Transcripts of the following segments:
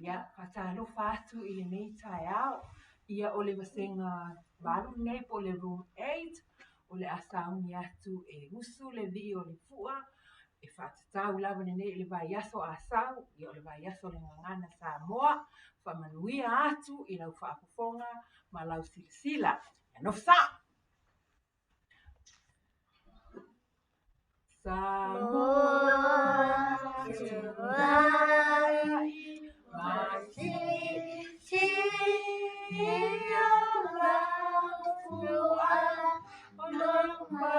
Ia, whatalofa atu I nei tae ao, ia o le wasenga walu nei po le room 8, o le asauni atu e usu le vi o le fua, e whatatau lava nei le vai aso asau, ia o le vai aso le ngangana Samoa, whamanuia atu I lau whaapofonga, ma lau silasila. No sa! Samoa, Tuai, Masisi, Iamafua, Onomalelea.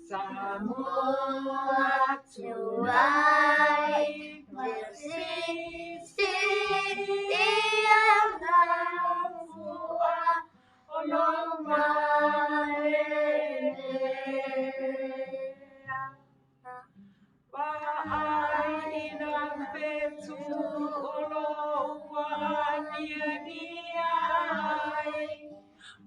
Samoa, Tuai, Masisi, Iamafua, Onomalelea. Wa'aina fetu olo wa'anianiai.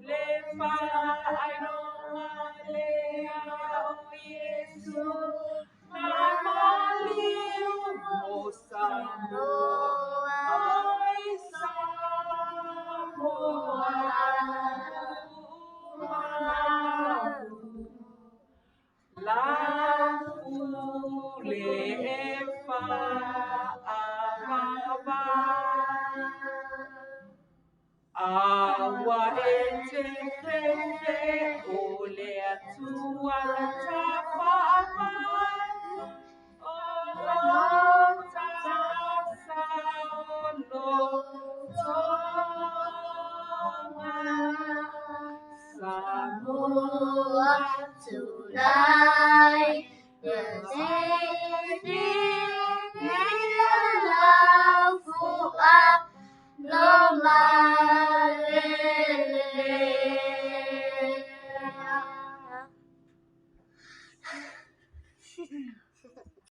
Le wha'ainoa lea o Iesu. Na maliu mo Samoa. Oi Samoa. La le wha'awaba. Awa e te whewhe o le atua